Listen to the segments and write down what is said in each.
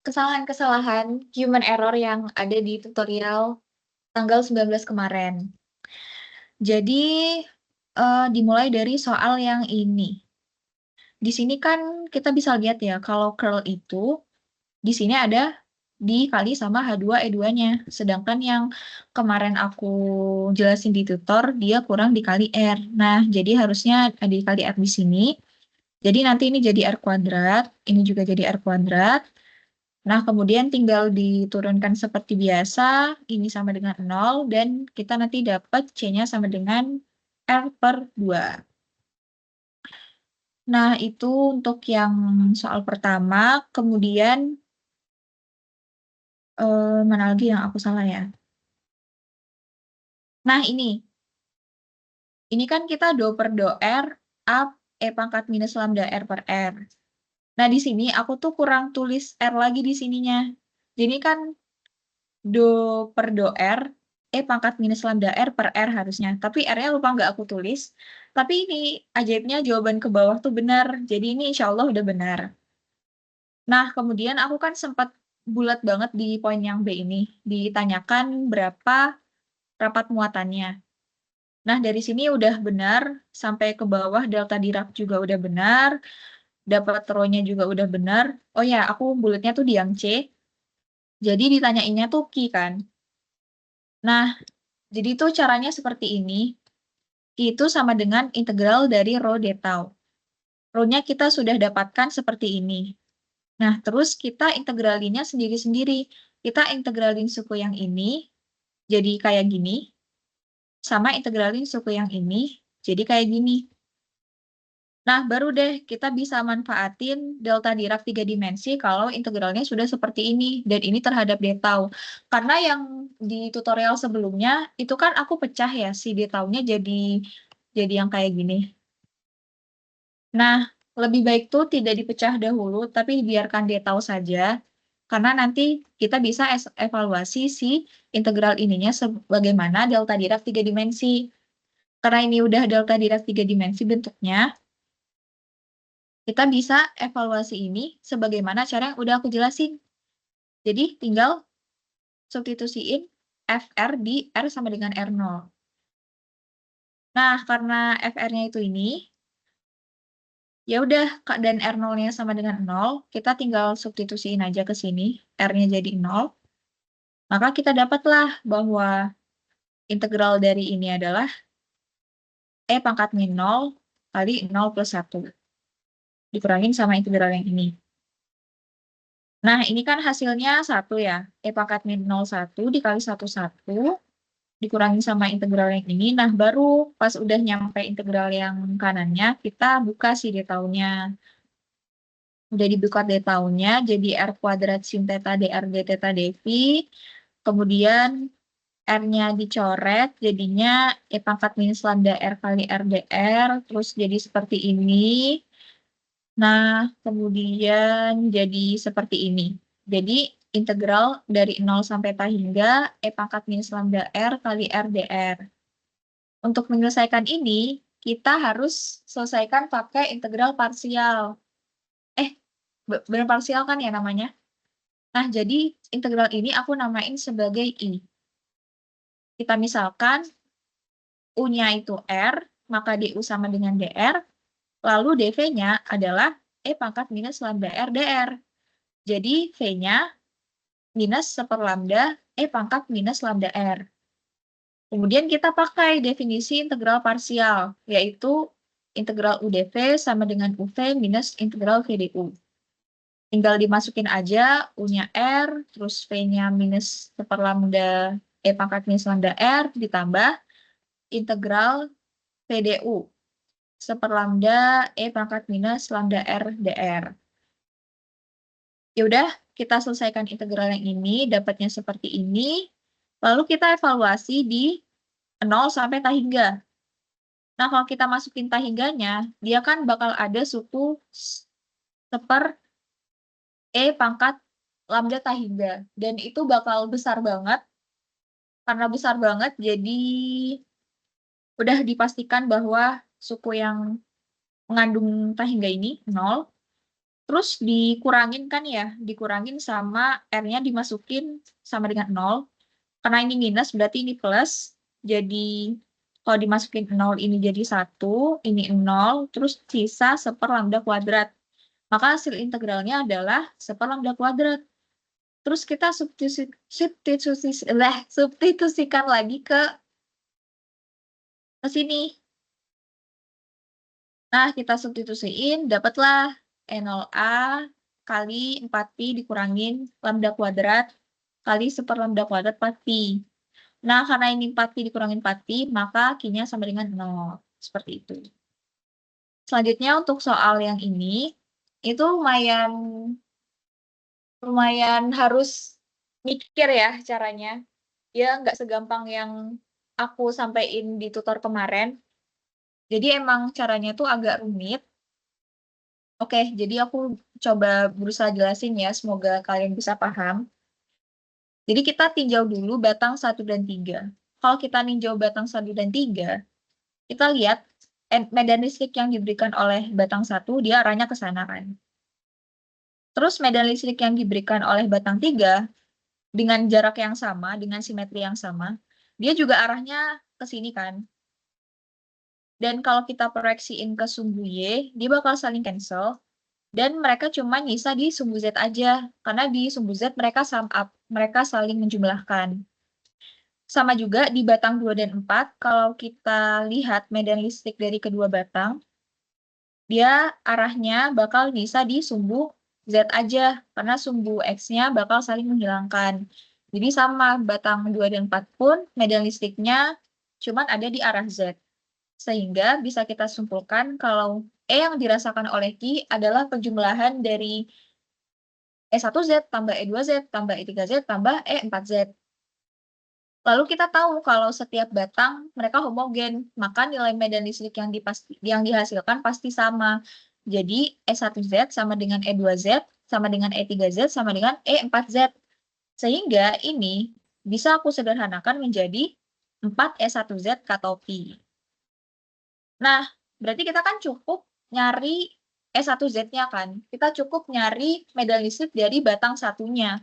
kesalahan-kesalahan human error yang ada di tutorial tanggal 19 kemarin. Jadi, dimulai dari soal yang ini. Di sini kan kita bisa lihat ya, kalau curl itu di sini ada dikali sama H2E2-nya. Sedangkan yang kemarin aku jelasin di tutor, dia kurang dikali R. Nah, jadi harusnya ada dikali R di sini. Jadi nanti ini jadi R kuadrat, ini juga jadi R kuadrat. Nah, kemudian tinggal diturunkan seperti biasa, ini sama dengan 0, dan kita nanti dapat C-nya sama dengan R per 2. Nah, itu untuk yang soal pertama. Kemudian, mana lagi yang aku salah ya? Nah, ini kan kita do per do R, up E pangkat minus lambda R per R. Nah, di sini aku tuh kurang tulis R lagi di sininya. Jadi kan do per do R, E pangkat minus lambda R per R harusnya. Tapi R-nya lupa nggak aku tulis. Tapi ini ajaibnya jawaban ke bawah tuh benar. Jadi ini insya Allah udah benar. Nah, kemudian aku kan sempat bulat banget di poin yang B ini. Ditanyakan berapa rapat muatannya. Nah, dari sini udah benar. Sampai ke bawah delta Dirac juga udah benar. Dapat rho-nya juga udah benar. Oh ya, aku bulatnya tuh di yang C. Jadi ditanyainnya tuh Ki kan. Nah, jadi tuh caranya seperti ini. Itu sama dengan integral dari rho d tau. Rho-nya kita sudah dapatkan seperti ini. Nah, terus kita integralinnya sendiri-sendiri. Kita integralin suku yang ini, jadi kayak gini. Sama integralin suku yang ini, jadi kayak gini. Nah, baru deh kita bisa manfaatin delta Dirac 3 dimensi kalau integralnya sudah seperti ini. Dan ini terhadap d tau. Karena yang di tutorial sebelumnya, itu kan aku pecah ya, si d tau-nya jadi yang kayak gini. Nah, lebih baik tuh tidak dipecah dahulu, tapi biarkan d tau saja. Karena nanti kita bisa evaluasi si integral ininya sebagaimana delta Dirac 3 dimensi. Karena ini udah delta Dirac 3 dimensi bentuknya, kita bisa evaluasi ini sebagaimana cara yang udah aku jelasin. Jadi tinggal substitusiin FR di R sama dengan R0. Nah, karena FR-nya itu ini, ya udah dan R0-nya sama dengan 0, kita tinggal substitusiin aja ke sini, R-nya jadi 0. Maka kita dapatlah bahwa integral dari ini adalah E pangkat min 0 kali 0 plus 1. Dikurangin sama integral yang ini. Nah, ini kan hasilnya 1 ya. E pangkat min 0, 1 dikali 1, 1. Dikurangin sama integral yang ini. Nah, baru pas udah nyampe integral yang kanannya, kita buka si d tau-nya. Udah dibuka d tau-nya, jadi R kuadrat sin theta dr d theta dv. Kemudian R-nya dicoret, jadinya E pangkat minus lambda R kali R dr, terus jadi seperti ini. Nah, kemudian jadi seperti ini. Jadi, integral dari 0 sampai ta hingga E pangkat minus lambda R kali R dr. Untuk menyelesaikan ini, kita harus selesaikan pakai integral parsial. Benar parsial kan ya namanya? Nah, jadi integral ini aku namain sebagai I. Kita misalkan U-nya itu R, maka DU sama dengan DR, lalu DV-nya adalah E pangkat minus lambda R DR. Jadi V-nya minus 1 lambda E pangkat minus lambda R. Kemudian kita pakai definisi integral parsial, yaitu integral UdV sama dengan UV minus integral VdU. Tinggal dimasukin aja U-nya R, terus V-nya minus 1 lambda E pangkat minus lambda R, ditambah integral VdU. 1 lambda E pangkat minus lambda R dr. Ya udah, kita selesaikan integral yang ini, dapatnya seperti ini. Lalu kita evaluasi di 0 sampai ta hingga. Nah, kalau kita masukin ta hingganya, dia kan bakal ada suku seper E pangkat lambda ta hingga. Dan itu bakal besar banget. Karena besar banget, jadi udah dipastikan bahwa suku yang mengandung ta hingga ini 0. Terus dikurangin kan ya, dikurangin sama R-nya dimasukin sama dengan 0. Karena ini minus, berarti ini plus. Jadi, kalau dimasukin 0, ini jadi 1, ini 0, terus sisa 1/, lambda kuadrat. Maka hasil integralnya adalah 1/, lambda kuadrat. Terus kita substitusikan lagi ke sini. Nah, kita substitusiin, dapatlah E0A kali 4pi dikurangin lambda kuadrat kali 1/, lambda kuadrat 4pi. Nah, karena ini 4pi dikurangin 4pi, maka Q-nya sama dengan 0. Seperti itu. Selanjutnya untuk soal yang ini, itu lumayan harus mikir ya caranya. Ya, nggak segampang yang aku sampaikan di tutor kemarin. Jadi emang caranya tuh agak rumit. Oke, jadi aku coba berusaha jelasin ya, semoga kalian bisa paham. Jadi kita tinjau dulu batang 1 dan 3. Kalau kita ninjau batang 1 dan 3, kita lihat medan listrik yang diberikan oleh batang 1, dia arahnya ke sana kan. Terus medan listrik yang diberikan oleh batang 3, dengan jarak yang sama, dengan simetri yang sama, dia juga arahnya ke sini kan. Dan kalau kita proyeksiin ke sumbu Y, dia bakal saling cancel. Dan mereka cuma nyisa di sumbu Z aja, karena di sumbu Z mereka sum up, mereka saling menjumlahkan. Sama juga di batang 2 dan 4, kalau kita lihat medan listrik dari kedua batang, dia arahnya bakal nyisa di sumbu Z aja, karena sumbu X-nya bakal saling menghilangkan. Jadi sama, batang 2 dan 4 pun medan listriknya cuma ada di arah Z. Sehingga bisa kita simpulkan kalau E yang dirasakan oleh Q adalah penjumlahan dari E1Z tambah E2Z tambah E3Z tambah E4Z. Lalu kita tahu kalau setiap batang mereka homogen, maka nilai medan listrik yang dihasilkan pasti sama. Jadi E1Z sama dengan E2Z sama dengan E3Z sama dengan E4Z. Sehingga ini bisa aku sederhanakan menjadi 4E1Z kata pi. Nah, berarti kita kan cukup nyari E1Z-nya kan. Kita cukup nyari medan listrik dari batang satunya.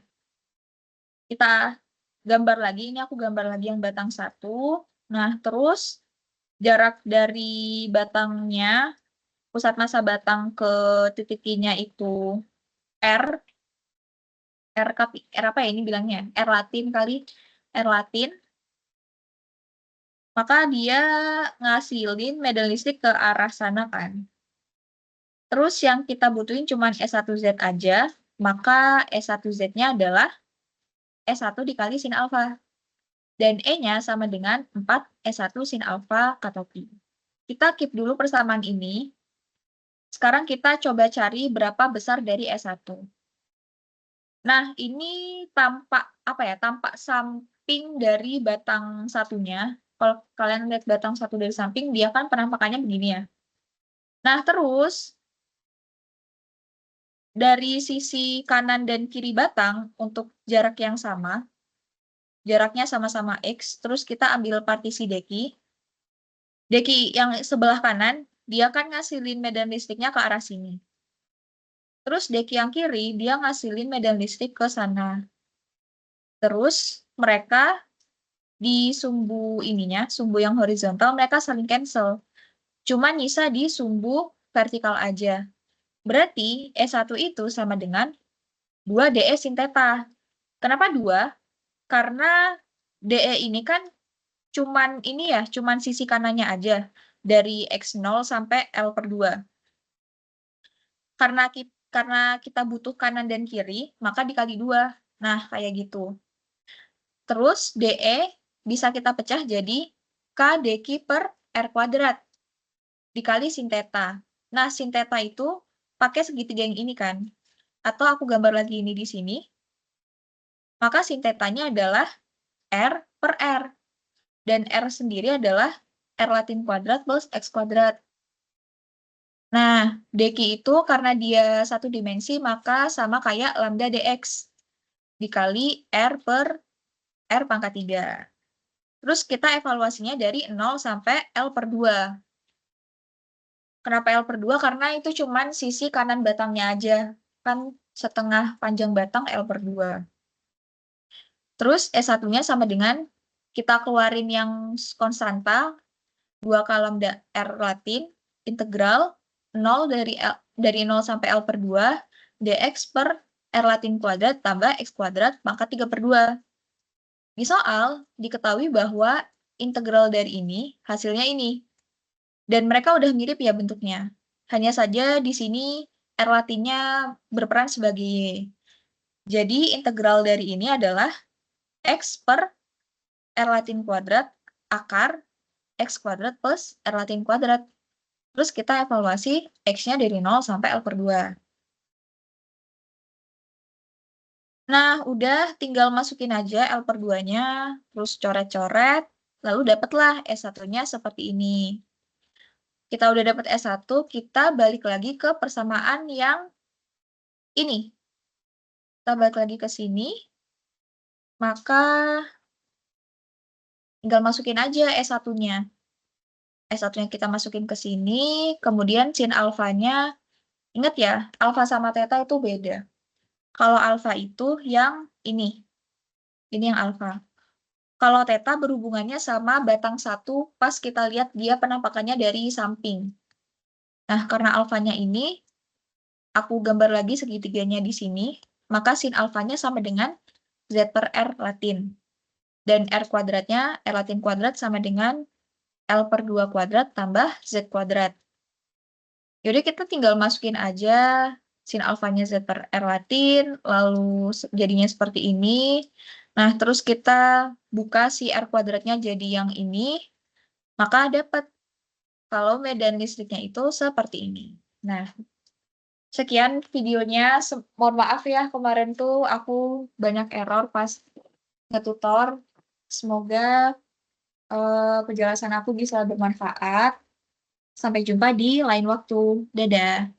Kita gambar lagi, ini aku gambar lagi yang batang 1. Nah, terus jarak dari batangnya, pusat massa batang ke titik I-nya itu R apa ya ini bilangnya? R Latin kali, R Latin. Maka dia ngasilin medan listrik ke arah sana kan. Terus yang kita butuhin cuma S1Z aja, maka S1Z-nya adalah S1 dikali sin alfa. Dan E-nya sama dengan 4S1 sin alfa kata pi. Kita keep dulu persamaan ini. Sekarang kita coba cari berapa besar dari S1. Nah, ini tampak tampak samping dari batang satunya. Kalau kalian lihat batang satu dari samping, dia kan penampakannya begini ya. Nah, terus dari sisi kanan dan kiri batang untuk jarak yang sama, jaraknya sama-sama X, terus kita ambil partisi deki. Deki yang sebelah kanan, dia kan ngasilin medan listriknya ke arah sini. Terus deki yang kiri, dia ngasilin medan listrik ke sana. Terus mereka di sumbu ininya, sumbu yang horizontal, mereka saling cancel. Cuma nyisa di sumbu vertikal aja. Berarti E1 itu sama dengan 2DE sin theta. Kenapa 2? Karena DE ini kan cuman sisi kanannya aja. Dari X0 sampai L/2. Karena kita butuh kanan dan kiri, maka dikali 2. Nah, kayak gitu. Terus DE bisa kita pecah jadi K dq per R kuadrat dikali sin theta. Nah, sin theta itu pakai segitiga yang ini kan. Atau aku gambar lagi ini di sini. Maka sin theta-nya adalah R per R. Dan R sendiri adalah R Latin kuadrat plus X kuadrat. Nah, dq itu karena dia satu dimensi, maka sama kayak lambda dx dikali R per R pangkat 3. Terus kita evaluasinya dari 0 sampai L/2. Kenapa L/2? Karena itu cuman sisi kanan batangnya aja. kan setengah panjang batang L/2. Terus S1-nya sama dengan kita keluarin yang konstanta, 2 kolom R Latin, integral 0 dari 0 sampai L/2, dx per R Latin kuadrat tambah X kuadrat pangkat 3/2. Di soal, diketahui bahwa integral dari ini, hasilnya ini. Dan mereka udah mirip ya bentuknya. Hanya saja di sini R Latinnya berperan sebagai Y. Jadi integral dari ini adalah X per R Latin kuadrat akar X kuadrat plus R Latin kuadrat. Terus kita evaluasi X-nya dari 0 sampai L/2. Nah, udah tinggal masukin aja L/2-nya, terus coret-coret, lalu dapatlah S1-nya seperti ini. Kita udah dapat S1, kita balik lagi ke persamaan yang ini. Kita balik lagi ke sini, maka tinggal masukin aja S1-nya. S1-nya kita masukin ke sini, kemudian sin alfanya, ingat ya, alfa sama theta itu beda. Kalau alfa itu yang ini yang alfa. Kalau theta berhubungannya sama batang 1 pas kita lihat dia penampakannya dari samping. Nah, karena alfanya ini, aku gambar lagi segitiganya di sini, maka sin alfanya sama dengan Z per R Latin. Dan R kuadratnya, R Latin kuadrat sama dengan L/2 kuadrat tambah Z kuadrat. Yaudah kita tinggal masukin aja sin alfanya Z per R Latin, lalu jadinya seperti ini. Nah, terus kita buka si R kuadratnya jadi yang ini, maka dapat kalau medan listriknya itu seperti ini. Nah, sekian videonya. Mohon maaf ya, kemarin tuh aku banyak error pas nge-tutor. Semoga penjelasan aku bisa bermanfaat. Sampai jumpa di lain waktu. Dadah.